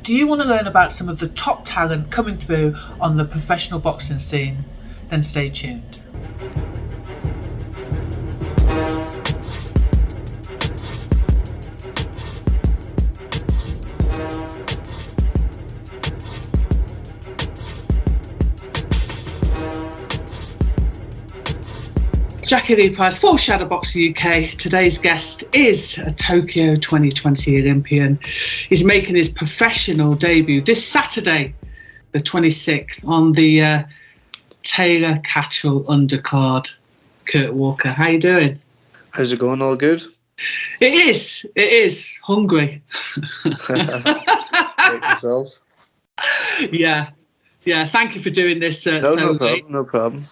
Do you want to learn about some of the top talent coming through on the professional boxing scene? Then stay tuned. Jacqui-Lee Pryce for Shadowboxruk UK. Today's guest is a Tokyo 2020 Olympian. He's making his professional debut this Saturday, the 26th, on the Taylor Catchall undercard. Kurt Walker, how you doing? How's it going? All good? It is. Hungry. Like yourself? Yeah. Thank you for doing this. No problem.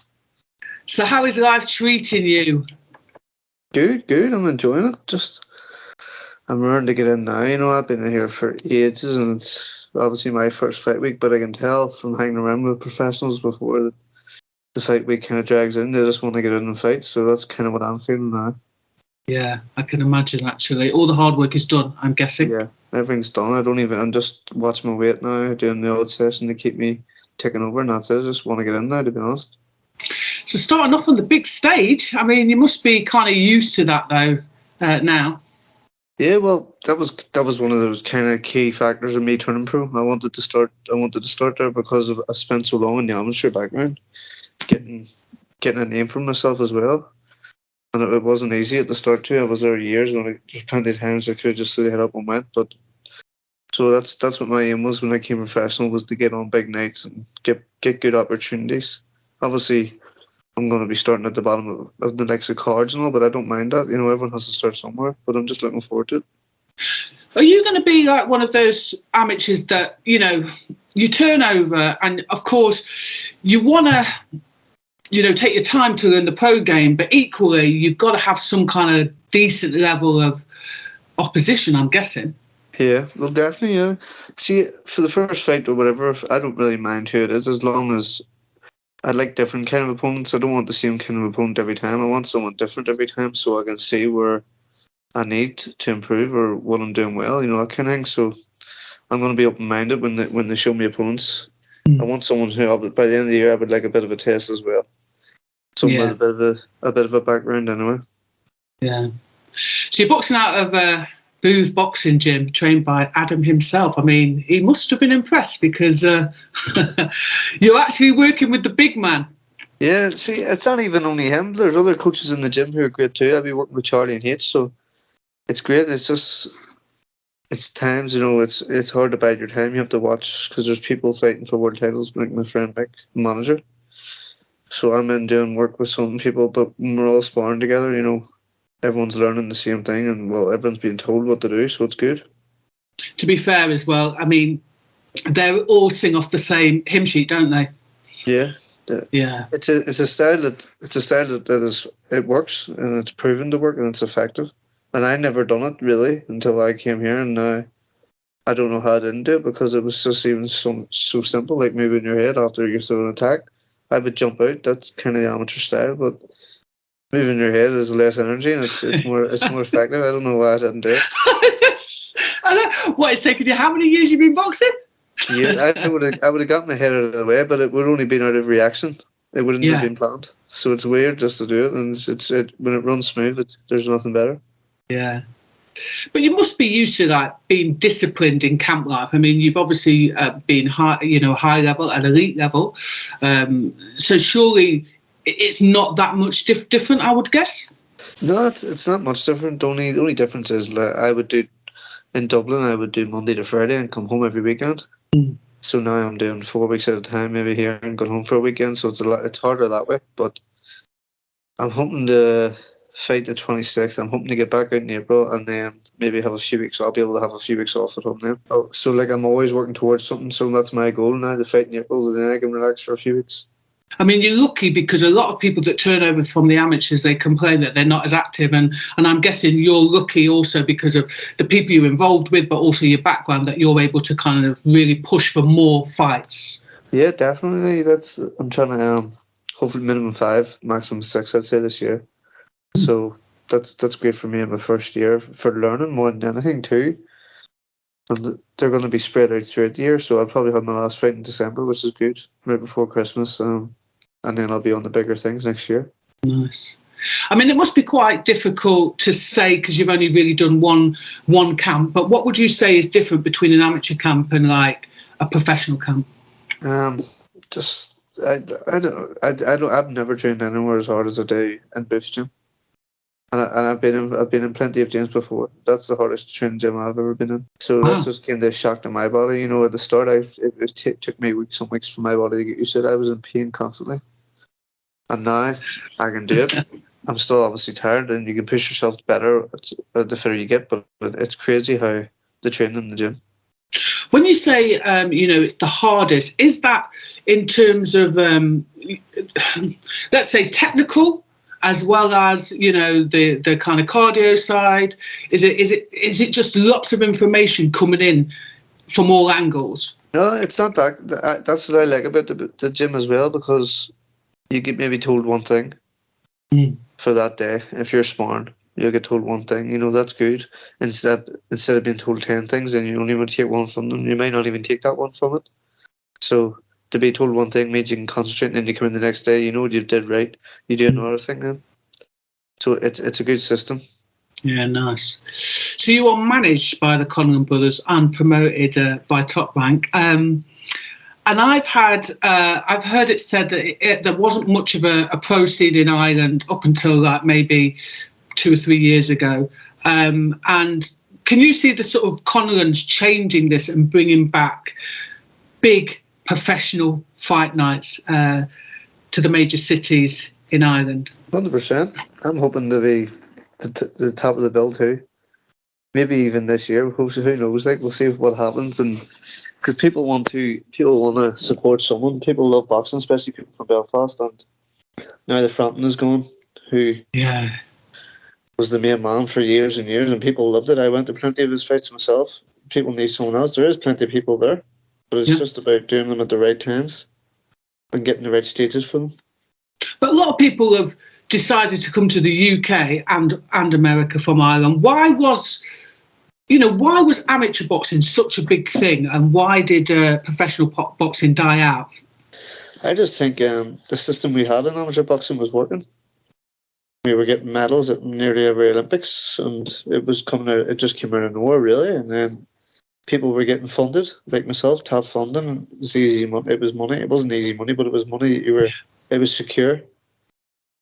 So how is life treating you? Good. I'm enjoying it. I'm learning to get in now. You know, I've been in here for ages, and it's obviously my first fight week, but I can tell from hanging around with professionals before that the fight week kind of drags in. They just want to get in and fight, so that's kind of what I'm feeling now. Yeah, I can imagine, actually. All the hard work is done, I'm guessing. Yeah, everything's done. I'm just watching my weight now, doing the odd session to keep me ticking over, and that's it. I just want to get in now, to be honest. So starting off on the big stage, I mean, you must be kind of used to that though now. Yeah, well, that was one of those kind of key factors of me turning pro. I wanted to start there because I spent so long in the amateur background, getting a name for myself as well. And it wasn't easy at the start too. I was there years when there's plenty of times I could have just threw the head up and went. But so that's what my aim was when I came professional, was to get on big nights and get good opportunities. Obviously, I'm going to be starting at the bottom of the next of cards and all, but I don't mind that. You know, everyone has to start somewhere, but I'm just looking forward to it. Are you going to be like one of those amateurs that, you know, you turn over and, of course, you want to, you know, take your time to learn the pro game, but equally you've got to have some kind of decent level of opposition, I'm guessing? Yeah, well, definitely, yeah. See, for the first fight or whatever, I don't really mind who it is, as long as I like different kind of opponents. I don't want the same kind of opponent every time. I want someone different every time, so I can see where I need to improve or what I'm doing well. You know, that kind of thing. So I'm going to be open-minded when they show me opponents. I want someone who, by the end of the year, I would like a bit of a test as well. Someone with a bit of a background, anyway. Yeah. So you're boxing out of Booth Boxing Gym, trained by Adam himself. I mean, he must have been impressed because you're actually working with the big man. Yeah, see, it's not even only him. There's other coaches in the gym who are great too. I'll be working with Charlie and H, so it's great. It's times, you know, it's hard to bide your time. You have to watch because there's people fighting for world titles, like my friend Mick, manager. So I'm in doing work with some people, but we're all sparring together, you know. Everyone's learning the same thing, and well, everyone's being told what to do, so it's good. To be fair as well, I mean, they all sing off the same hymn sheet, don't they? Yeah. Yeah. It's a style that it works, and it's proven to work, and it's effective. And I never done it really until I came here, and now I don't know how I didn't do it because it was just even so simple, like moving your head after you throw an attack. I would jump out. That's kind of the amateur style, but moving your head is less energy, and it's more effective. I don't know why I didn't do it. What, it's taken you how many years you've been boxing? Yeah, I would have got my head out of the way, but it would only been out of reaction. It wouldn't have been planned. So it's weird just to do it, and when it runs smooth, there's nothing better. Yeah. But you must be used to that, being disciplined in camp life. I mean, you've obviously been high level and elite level, so surely it's not that much different, I would guess. No, it's not much different. The only difference is, like, I would do in Dublin, I would do Monday to Friday and come home every weekend. So now I'm doing 4 weeks at a time, maybe here, and going home for a weekend. So it's harder that way. But I'm hoping to fight the 26th. I'm hoping to get back out in April and then maybe have a few weeks. I'll be able to have a few weeks off at home then. So like, I'm always working towards something. So that's my goal now, to fight in April, and then I can relax for a few weeks. I mean, you're lucky because a lot of people that turn over from the amateurs, they complain that they're not as active. And I'm guessing you're lucky also because of the people you're involved with, but also your background, that you're able to kind of really push for more fights. Yeah, definitely. I'm trying to hopefully minimum 5, maximum 6, I'd say, this year. So that's great for me in my first year for learning more than anything too. And they're going to be spread out throughout the year, so I'll probably have my last fight in December, which is good, right before Christmas, and then I'll be on the bigger things next year. Nice. I mean, it must be quite difficult to say because you've only really done one camp. But what would you say is different between an amateur camp and like a professional camp? Just I don't I've never trained anywhere as hard as I do in Booth's gym, and I've been in plenty of gyms before. That's the hardest training gym I've ever been in. So Wow. That's just kind of shock to my body. You know, at the start, it took me weeks and weeks for my body to get used to it. I was in pain constantly, and now I can do it. I'm still obviously tired, and you can push yourself better the fitter you get. But it's crazy how the training in the gym. When you say, it's the hardest, is that in terms of, let's say, technical, as well as the kind of cardio side? Is it just lots of information coming in from all angles? No, it's not that. That's what I like about the gym as well, because you get maybe told one thing for that day. If you're sparring, you'll get told one thing. That's good. Instead of being told 10 things, and you only want to take one from them, you might not even take that one from it. So to be told one thing means you can concentrate, and then you come in the next day, you know what you did right. You do another thing then. So it's a good system. Yeah, nice. So you are managed by the Conlon brothers and promoted by Top Rank. And I've heard it said that there wasn't much of a pro scene in Ireland up until like maybe 2 or 3 years ago. And can you see the sort of Conlons changing this and bringing back big professional fight nights to the major cities in Ireland? 100%. I'm hoping to be the top of the bill too. Maybe even this year. Who knows? Like, we'll see what happens. And because people want to support someone. People love boxing, especially people from Belfast. And now the Frampton is gone, who was the main man for years and years, and people loved it. I went to plenty of his fights myself. People need someone else. There is plenty of people there, but it's just about doing them at the right times and getting the right stages for them. But a lot of people have decided to come to the UK and America from Ireland. Why was amateur boxing such a big thing, and why did professional boxing die out? I just think the system we had in amateur boxing was working. We were getting medals at nearly every Olympics, and it was coming out. It just came out of nowhere, really. And then people were getting funded, like myself, to have funding. And it was easy money. It was money. It wasn't easy money, but it was money. It was secure.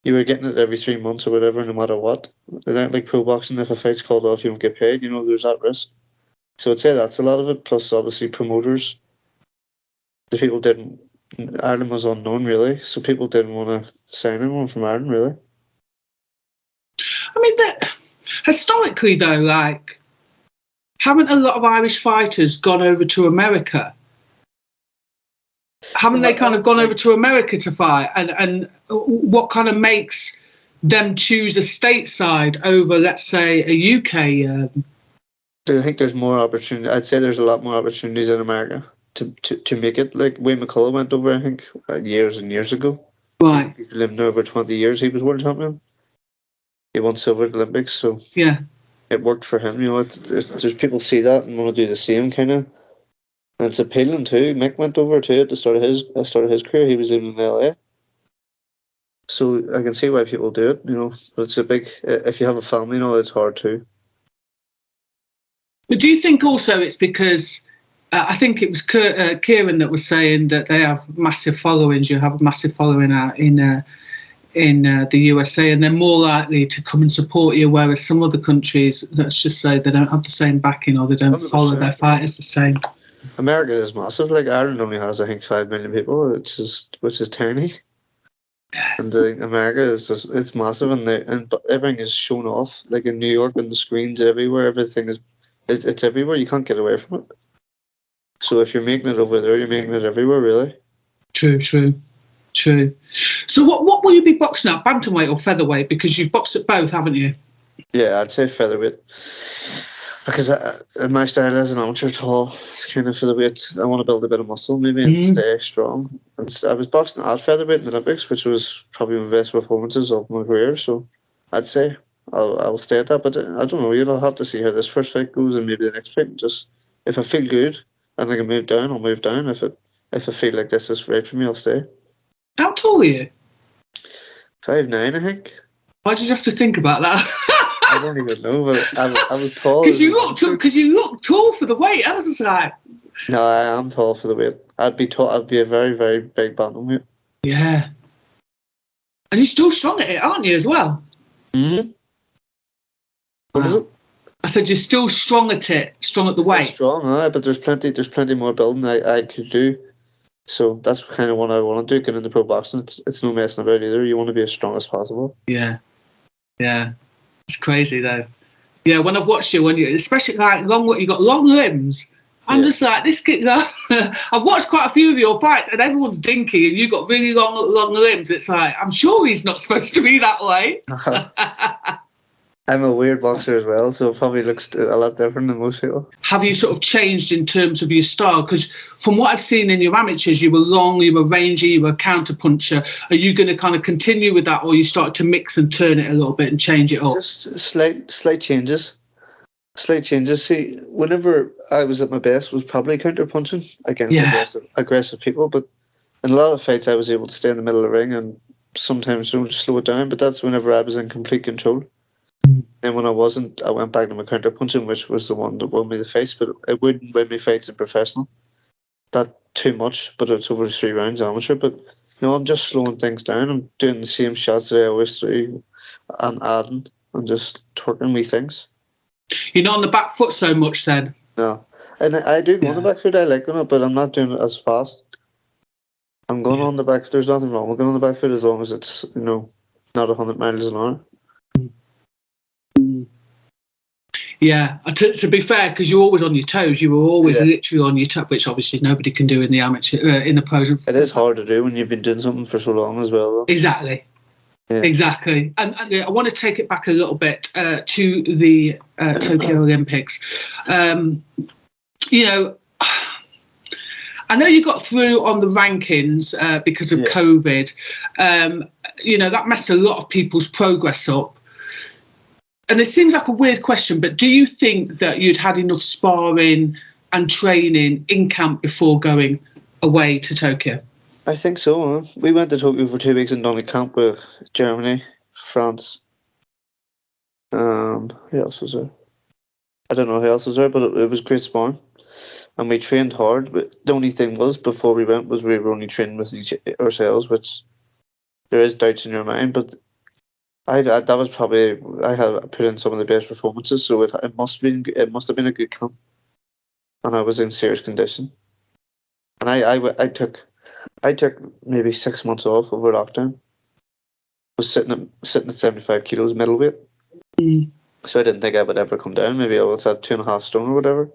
You were getting it every 3 months or whatever, no matter what. It ain't like pro boxing. If a fight's called off, you don't get paid. There's that risk. So I'd say that's a lot of it. Plus, obviously, promoters. The people didn't. Ireland was unknown, really, so people didn't want to sign anyone from Ireland, really. I mean, historically, though, like, haven't a lot of Irish fighters gone over to America? Haven't they kind of gone over to America to fight? And what kind of makes them choose a stateside over, let's say, a UK? I think there's more opportunity. I'd say there's a lot more opportunities in America to make it. Like Wayne McCullough went over, I think, years and years ago. Right. He's lived there over 20 years. He was world champion. He won silver at the Olympics, so it worked for him. There's people see that and want to do the same kind of. And it's appealing too. Mick went over too at the start of his career. He was living in LA, so I can see why people do it. But it's a big. If you have a family, it's hard too. But do you think also it's because I think it was Kieran that was saying that they have massive followings. You have a massive following out in the USA, and they're more likely to come and support you, whereas some other countries, let's just say, they don't have the same backing, or they don't 100%. Follow their fighters the same. America is massive. Like Ireland only has, I think, 5 million people, which is tiny. And America it's massive, and everything is shown off. Like in New York, and the screens everywhere, everything it's everywhere. You can't get away from it. So if you're making it over there, you're making it everywhere, really. True. So what will you be boxing at, bantamweight or featherweight? Because you've boxed at both, haven't you? Yeah, I'd say featherweight. Because my style as an amateur, tall kind of featherweight, I want to build a bit of muscle maybe and stay strong. And I was boxing at featherweight in the Olympics, which was probably my best performances of my career. So I'd say I'll stay at that. But I don't know. You'll have to see how this first fight goes and maybe the next fight. And just if I feel good and I can move down, I'll move down. If I feel like this is right for me, I'll stay. How tall are you? 5'9", I think. Why did you have to think about that? I don't even know, but I was tall. Because you look tall for the weight. I was just like, no, I am tall for the weight. I'd be tall. I'd be a very, very big bantamweight. Yeah. And you're still strong at it, aren't you, as well? Mm-hmm. What is it? I said you're still strong at it, strong at the weight. Strong, but there's plenty more building I could do. So that's kind of what I want to do. Get into pro boxing. It's no messing about either. You want to be as strong as possible. Yeah. It's crazy though. Yeah, when I've watched you, especially like you got long limbs. I'm just like this kid. I've watched quite a few of your fights, and everyone's dinky, and you got really long limbs. It's like I'm sure he's not supposed to be that way. I'm a weird boxer as well, so it probably looks a lot different than most people. Have you sort of changed in terms of your style? Because from what I've seen in your amateurs, you were long, you were rangy, you were a counter puncher. Are you going to kind of continue with that, or you start to mix and turn it a little bit and change it up? Just slight changes. See, whenever I was at my best, was probably counter punching against aggressive people. But in a lot of fights, I was able to stay in the middle of the ring and sometimes slow it down. But that's whenever I was in complete control. And when I wasn't, I went back to my counter punching, which was the one that won me the fights. But it wouldn't win me fights in professional. That too much, but it's over 3 rounds amateur. But I'm just slowing things down. I'm doing the same shots that I always do, and adding and just twerking me things. You're not on the back foot so much then. No, and I do go on the back foot. I like it, but I'm not doing it as fast. I'm going on the back. There's nothing wrong with going on the back foot as long as it's not 100 miles an hour. Yeah, to be fair, because you're always on your toes. You were always literally on your toes, which obviously nobody can do in the amateur, in the pros. It is hard to do when you've been doing something for so long as well, though. Exactly. Yeah. Exactly. And I want to take it back a little bit to the Tokyo Olympics. I know you got through on the rankings because of COVID. That messed a lot of people's progress up. And it seems like a weird question, but do you think that you'd had enough sparring and training in camp before going away to Tokyo? I think so. Huh? We went to Tokyo for 2 weeks and done a camp with Germany, France. Who else was there? I don't know who else was there, but it was great sparring. And we trained hard. But the only thing was, before we went, was we were only training with ourselves, which there is doubts in your mind, but I had put in some of the best performances, so it must have been a good camp, and I was in serious condition, and I took maybe 6 months off over lockdown. I was sitting at 75 kilos middleweight, so I didn't think I would ever come down. Maybe I was at 2.5 stone or whatever.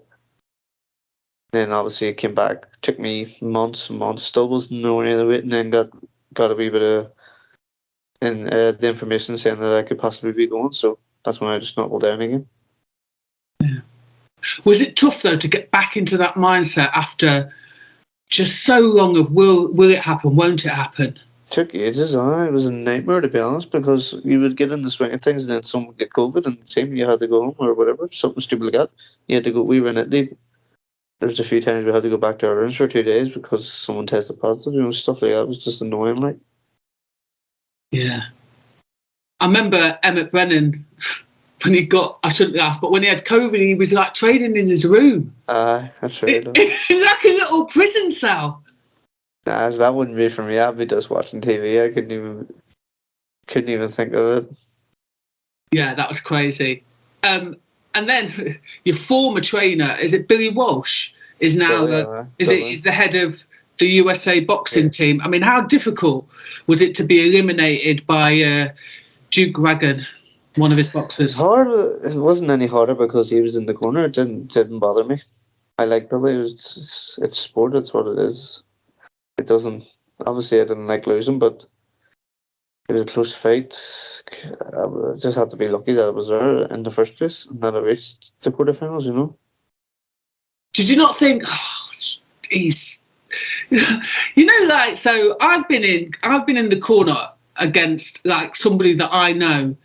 Then obviously it came back. Took me months, still wasn't nowhere near the weight, and then got a wee bit of the information saying that I could possibly be going, so that's when I just knuckled down again. Yeah. Was it tough though to get back into that mindset after just so long of will it happen, won't it happen? It took ages. It was a nightmare, to be honest, because you would get in the swing of things and then someone would get COVID and the team you had to go home or whatever, something stupid like that. You had to go. We were in Italy. There's a few times we had to go back to our rooms for 2 days because someone tested positive, stuff like that. It was just annoying, like. Yeah. I remember Emmett Brennan, when I shouldn't laugh, but when he had COVID, he was like training in his room. That's right. It's like a little prison cell. Nah, that wouldn't be for me. I'd be just watching TV. I couldn't even think of it. Yeah, that was crazy. And then your former trainer, is it Billy Walsh, is now he's the head of the USA boxing team. I mean, how difficult was it to be eliminated by Duke Ragan, one of his boxers? Hard. It wasn't any harder because he was in the corner. It didn't bother me. I like Billy. It's sport. It's what it is. It doesn't. Obviously, I didn't like losing, but it was a close fight. I just had to be lucky that I was there in the first place and that I reached the quarterfinals. Did you not think, geez? So I've been in the corner against like somebody that I know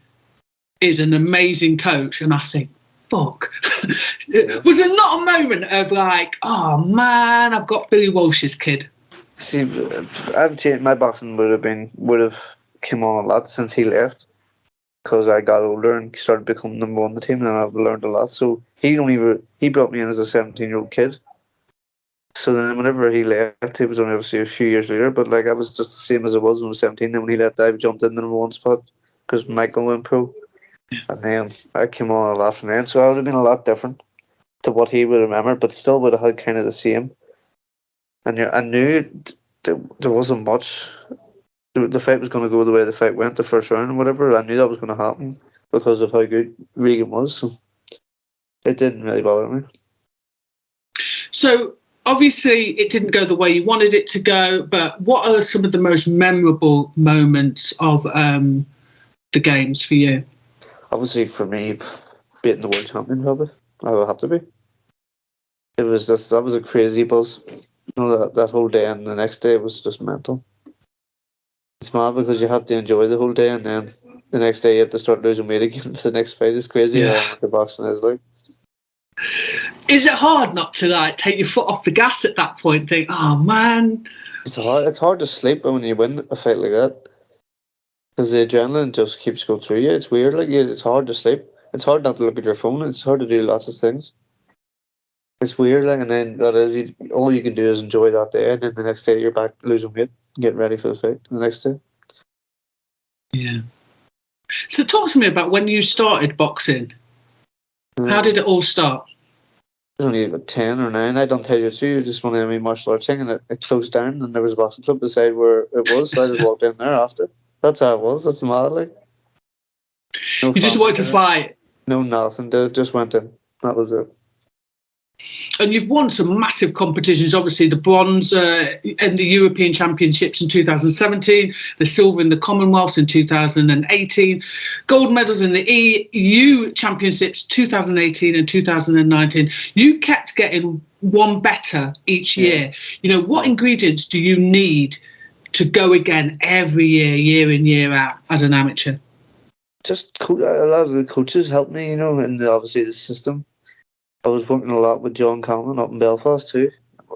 is an amazing coach, and I think, fuck? Was there not a moment of like, oh man, I've got Billy Walsh's kid? See, I've changed. My boxing would have come on a lot since he left, because I got older and started becoming number one on the team, and I've learned a lot. So he brought me in as a 17-year-old kid. So then whenever he left, he was only obviously a few years later, but like I was just the same as I was when I was 17. Then when he left, I jumped in the number one spot because Michael went pro. And then I came on a lot from then. So I would have been a lot different to what he would remember, but still would have had kind of the same. And I knew there wasn't much. The fight was going to go the way the fight went, the first round and whatever. I knew that was going to happen because of how good Regan was. So it didn't really bother me. So obviously it didn't go the way you wanted it to go, but what are some of the most memorable moments of the games for you? Obviously for me, beating the world champion, probably. I would have to be. That was a crazy buzz. You know, that whole day and the next day was just mental. It's mad because you have to enjoy the whole day, and then the next day you have to start losing weight again for the next fight. It's crazy how much the boxing is like. Is it hard not to like take your foot off the gas at that point? Think, oh man. It's hard to sleep when you win a fight like that, because the adrenaline just keeps going through you. It's weird, like it's hard to sleep. It's hard not to look at your phone. It's hard to do lots of things. It's weird, like, and then all you can do is enjoy that day, and then the next day you're back losing weight, getting ready for the fight the next day. Yeah. So talk to me about when you started boxing. How did it all start? I was only about 10 or 9. I done taijutsu, just one of the martial arts thing, and it closed down, and there was a boxing club beside where it was, so I just walked in there after. That's how it was. That's mad, like. No you just wanted to fight? No, nothing. Just went in. That was it. And you've won some massive competitions, obviously the bronze in the European Championships in 2017, the silver in the Commonwealths in 2018, gold medals in the EU Championships 2018 and 2019. You kept getting one better each year. You know, what ingredients do you need to go again every year, year in, year out as an amateur? Just a lot of the coaches helped me, you know, and obviously the system. I was working a lot with John Callan up in Belfast too,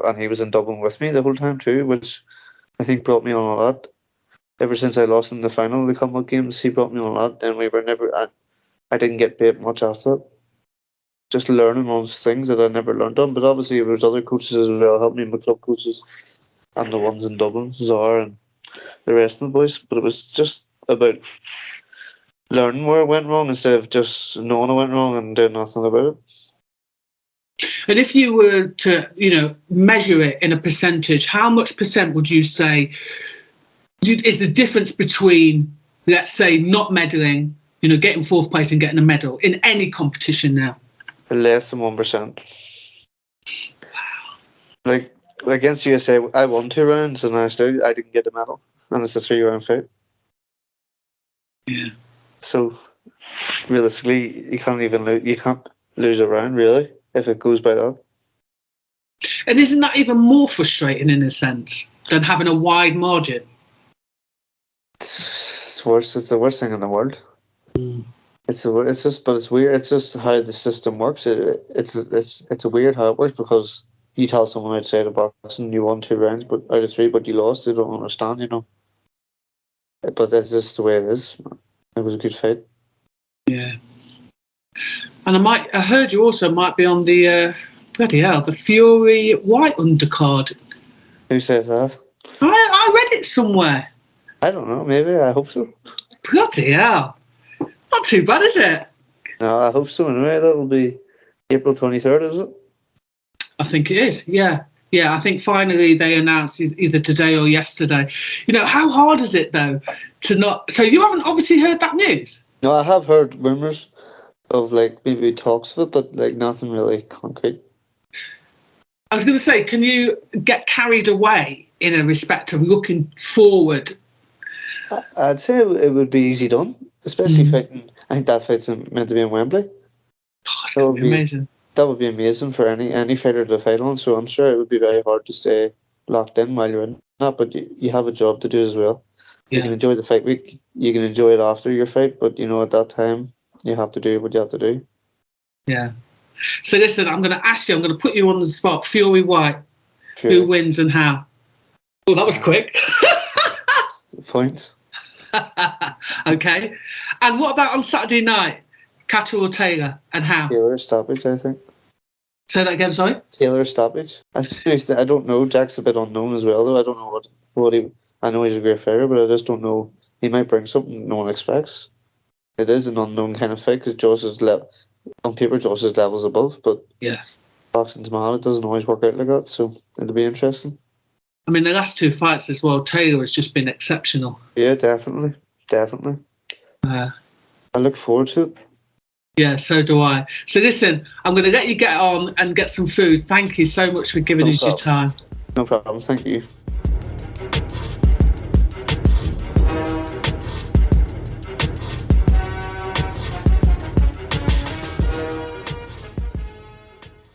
and he was in Dublin with me the whole time too, which I think brought me on a lot. Ever since I lost in the final of the Commonwealth Games, he brought me on a lot, and we were never. I didn't get paid much after that. Just learning on things that I never learned on, but obviously there was other coaches as well helped me, my club coaches, and the ones in Dublin, Zara and the rest of the boys. But it was just about learning where it went wrong instead of just knowing it went wrong and doing nothing about it. And if you were to, you know, measure it in a percentage, how much percent would you say is the difference between, let's say, not medaling, you know, getting fourth place and getting a medal in any competition now? Less than 1%. Like against USA, I won 2 rounds and I didn't get a medal, and it's a 3-round fight. Yeah. So realistically, you can't lose a round really if it goes by that. And isn't that even more frustrating in a sense than having a wide margin? It's worse. It's the worst thing in the world. It's weird. It's just how the system works. It's a weird how it works, because you tell someone outside of boxing you won 2 rounds, but out of 3, but you lost. They don't understand, you know. But that's just the way it is. It was a good fight. Yeah. And I heard you also might be on the the Fury White undercard. Who said that? I read it somewhere. I don't know. Maybe. I hope so. Bloody hell! Not too bad, is it? No, I hope so. Anyway, that will be April 23rd, is it? I think it is. Yeah. Yeah, I think finally they announced either today or yesterday. You know, how hard is it though to not? So you haven't obviously heard that news. No, I have heard rumours of like maybe talks of it, but like nothing really concrete. I was going to say, can you get carried away in a respect of looking forward? I'd say it would be easy done, especially fighting. I think that fight's meant to be in Wembley. Oh, it's going to be amazing. That would be amazing for any fighter to fight on. So I'm sure it would be very hard to stay locked in while you're in that, but you have a job to do as well. Yeah. You can enjoy the fight week. You can enjoy it after your fight, but you know at that time you have to do what you have to do. Yeah. So listen, I'm going to ask you, I'm going to put you on the spot. Fury White, Fury. who wins and how? Oh, that was quick. Points. Okay. And what about on Saturday night? Cattle or Taylor, and how? Taylor stoppage, I think. Say that again, sorry? Taylor stoppage. I don't know. Jack's a bit unknown as well, though. I don't know what he... I know he's a great fighter, but I just don't know. He might bring something no one expects. It is an unknown kind of fight, because Josh is on paper, Josh's level's above, but yeah, boxing's mad. It doesn't always work out like that, so it'll be interesting. I mean, the last two fights as well, Taylor has just been exceptional. Yeah, definitely. I look forward to it. Yeah, so do I. So listen, I'm going to let you get on and get some food. Thank you so much for giving us your time. No problem. Thank you.